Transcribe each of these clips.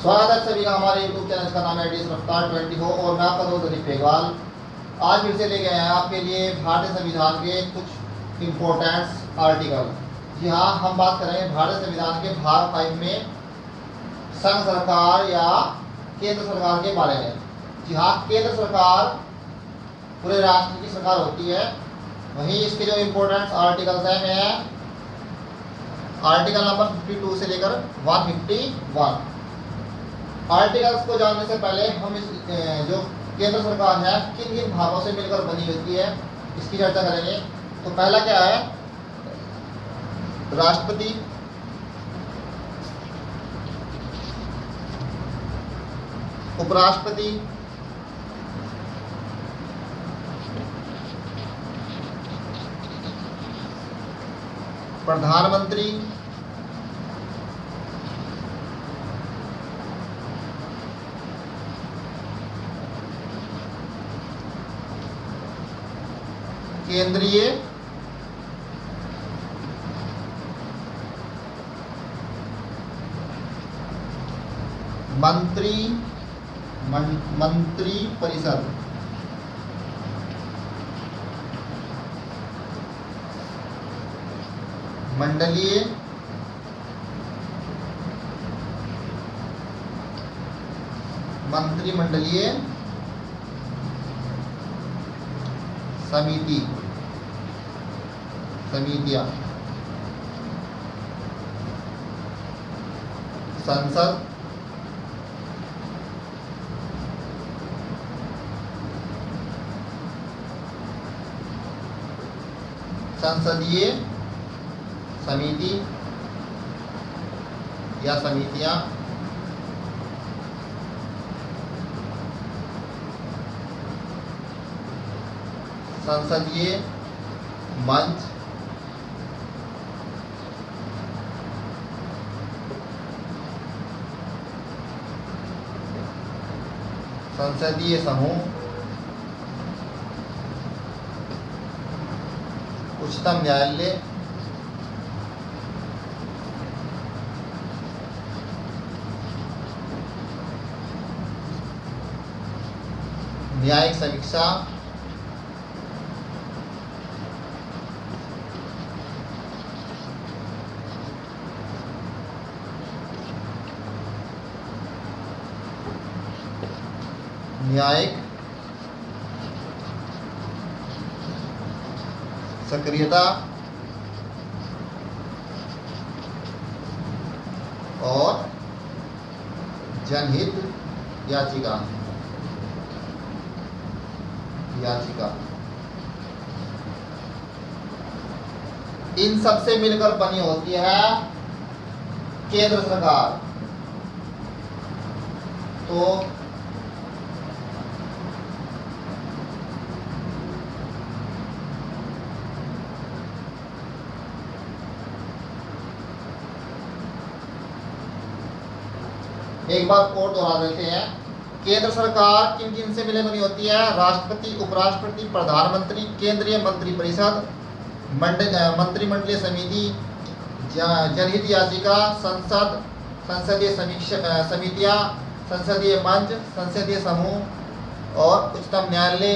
स्वागत है सभी का हमारे YouTube चैनल का नाम है एडीएस रफ्तार 24 और मैं आपका दोस्त अदीप पेगवाल। आज फिर से लेके आए हैं आपके लिए भारतीय संविधान के कुछ इम्पोर्टेंट आर्टिकल। जी हाँ, हम बात करेंगे भारतीय संविधान के भाग 5 में संघ सरकार या केंद्र सरकार के बारे में। जी हाँ, केंद्र सरकार पूरे राष्ट्र की सरकार होती है। वहीं इसके जो इम्पोर्टेंट आर्टिकल्स हैं मैं आर्टिकल नंबर 52 से लेकर 151। आर्टिकल्स को जानने से पहले हम इस जो केंद्र सरकार है किन किन भागों से मिलकर बनी होती है इसकी चर्चा करेंगे। तो पहला क्या है, राष्ट्रपति, उपराष्ट्रपति, प्रधानमंत्री, केंद्रीय मंत्री परिषद, मंडलीय मंत्रिमंडलीय समितियां, संसद, संसदीय समिति या समितियां, संसदीय मंच, संसदीय समूह, उच्चतम न्यायालय, न्यायिक समीक्षा, न्यायिक सक्रियता और जनहित याचिका। इन सब से मिलकर बनी होती है केंद्र सरकार। तो एक बार और दोहरा देते हैं, केंद्र सरकार किन किन से मिले बनी होती है? राष्ट्रपति, उपराष्ट्रपति, प्रधानमंत्री, केंद्रीय मंत्रिपरिषद, मंत्रिमंडलीय समिति, जनहित याचिका, संसद, संसदीय समितियां, संसदीय मंच, संसदीय समूह और उच्चतम न्यायालय,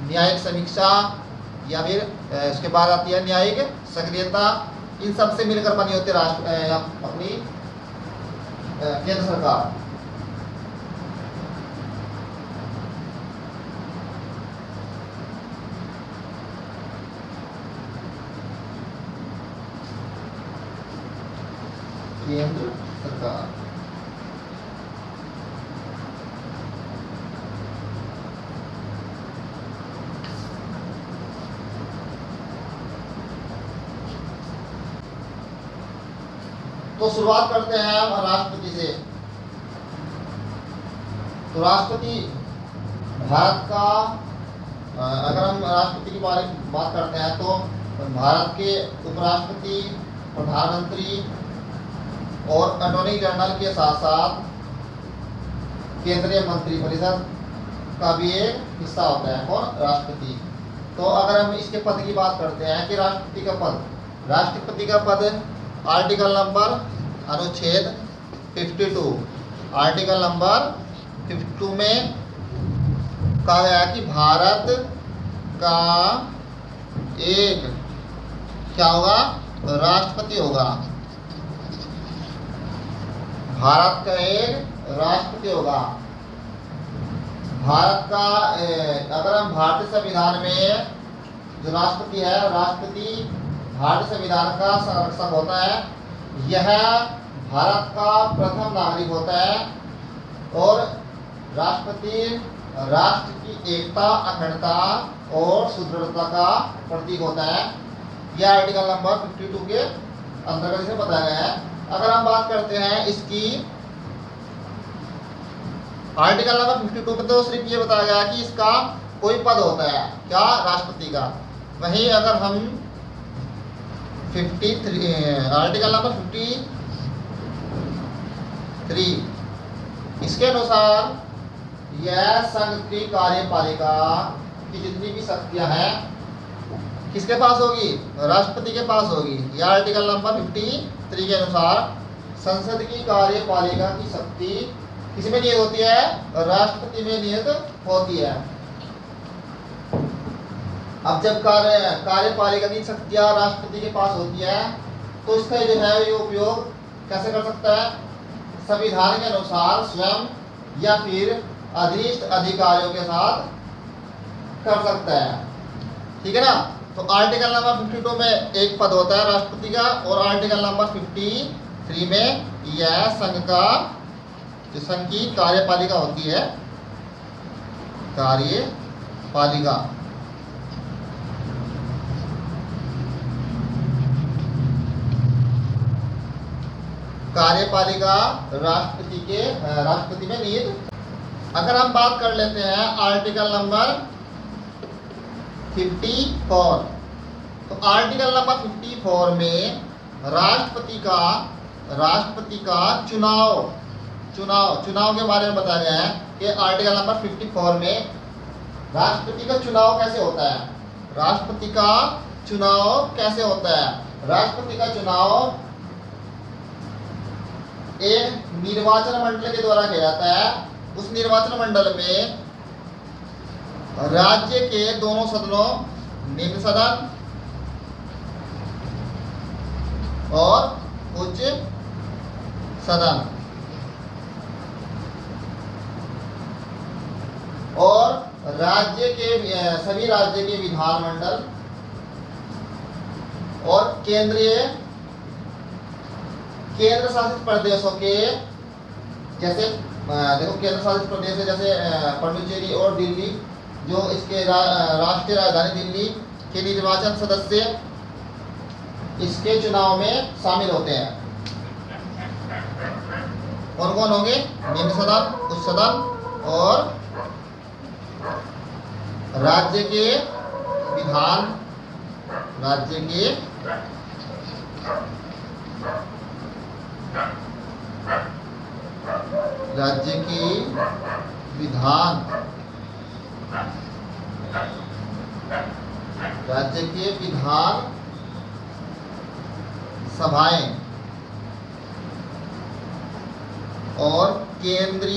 न्यायिक समीक्षा या फिर इसके बाद आती है न्यायिक सक्रियता। इन सब से मिलकर बनी होती है अपनी केंद्र सरकार। केंद्र सरकार तो शुरुआत करते हैं हम राष्ट्रपति से। तो राष्ट्रपति भारत का, अगर हम राष्ट्रपति के बारे में बात करते हैं तो भारत के उपराष्ट्रपति, प्रधानमंत्री और अटॉर्नी जनरल के साथ साथ केंद्रीय मंत्रिपरिषद का भी एक हिस्सा होता है कौन? राष्ट्रपति। तो अगर हम इसके पद की बात करते हैं कि राष्ट्रपति का पद आर्टिकल नंबर अनुच्छेद 52 आर्टिकल नंबर 52 में कहा गया कि भारत का एक क्या होगा, राष्ट्रपति होगा। भारत का एक राष्ट्रपति होगा। भारत का अगर हम भारतीय संविधान में जो राष्ट्रपति है, राष्ट्रपति भारतीय संविधान का संरक्षक होता है। यह भारत का प्रथम नागरिक होता है और राष्ट्रपति राष्ट्र की एकता, अखंडता और सुदृढ़ता का प्रतीक होता है। यह आर्टिकल नंबर 52 के अंतर्गत इसे बताया गया है। अगर हम बात करते हैं इसकी आर्टिकल नंबर 52 में, तो सिर्फ ये बताया गया कि इसका कोई पद होता है, क्या, राष्ट्रपति का। वहीं अगर हम 53 आर्टिकल नंबर 53 इसके अनुसार यह संघ की कार्यपालिका की जितनी भी शक्तियां हैं किसके पास होगी, राष्ट्रपति के पास होगी। यह आर्टिकल नंबर 53 के अनुसार संसद की कार्यपालिका की शक्ति किसमें निहित होती है, राष्ट्रपति में निहित होती है। अब जब कार्यपालिका की शक्तियां राष्ट्रपति के पास होती है तो इसका जो है ये उपयोग कैसे कर सकता है, संविधान के अनुसार स्वयं या फिर अधीनस्थ अधिकारियों के साथ कर सकता है। ठीक है ना। तो आर्टिकल नंबर 52 में एक पद होता है राष्ट्रपति का और आर्टिकल नंबर 53 में यह संघ का जो संघ की कार्यपालिका होती है, कार्यपालिका। कार्यपालिका राष्ट्रपति में निहित। अगर हम बात कर लेते हैं आर्टिकल नंबर 54, तो आर्टिकल नंबर 54 में राष्ट्रपति का चुनाव के बारे में बताया गया है कि आर्टिकल नंबर 54 में राष्ट्रपति का चुनाव कैसे होता है। राष्ट्रपति का चुनाव कैसे होता है, राष्ट्रपति का चुनाव एक निर्वाचन मंडल के द्वारा किया जाता है। उस निर्वाचन मंडल में राज्य के दोनों सदनों, निम्न सदन और उच्च सदन, और सभी राज्य के विधानमंडल और केंद्र शासित प्रदेशों के, जैसे देखो केंद्र शासित प्रदेश है जैसे पुडुचेरी और दिल्ली, जो इसके राष्ट्रीय राजधानी दिल्ली के निर्वाचन सदस्य इसके चुनाव में शामिल होते हैं। कौन कौन होंगे, निम्न सदन, उच्च सदन और राज्य के विधान सभाएं और केंद्र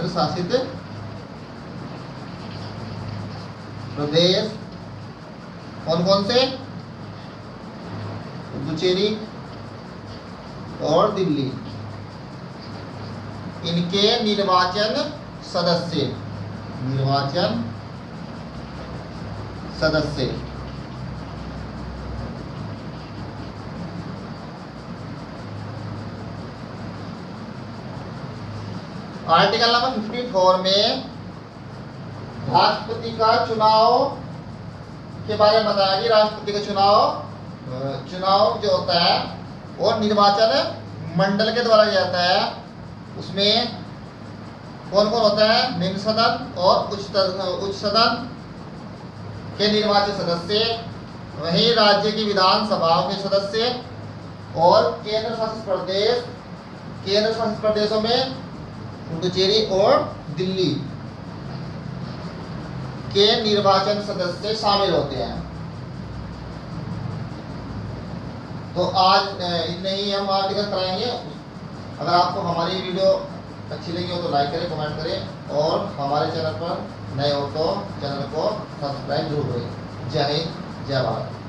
शासित प्रदेश कौन कौन से, पुडुचेरी और दिल्ली, इनके निर्वाचन सदस्य आर्टिकल नंबर 54 में राष्ट्रपति का चुनाव के बारे में बताया कि राष्ट्रपति का चुनाव जो होता है वो निर्वाचन मंडल के द्वारा किया जाता है। उसमें कौन कौन होता है, निम्न सदन और उच्च सदन के निर्वाचित सदस्य, वहीं राज्य की विधानसभाओं के सदस्य और केंद्र शासित प्रदेशों में पुडुचेरी और दिल्ली के निर्वाचन सदस्य शामिल होते हैं। तो आज इतने ही हम आर्टिकल कराएंगे। अगर आपको हमारी वीडियो अच्छी लगी हो तो लाइक करें, कमेंट करें और हमारे चैनल पर नए हो तो चैनल को सब्सक्राइब जरूर करें। जय हिंद, जय भारत।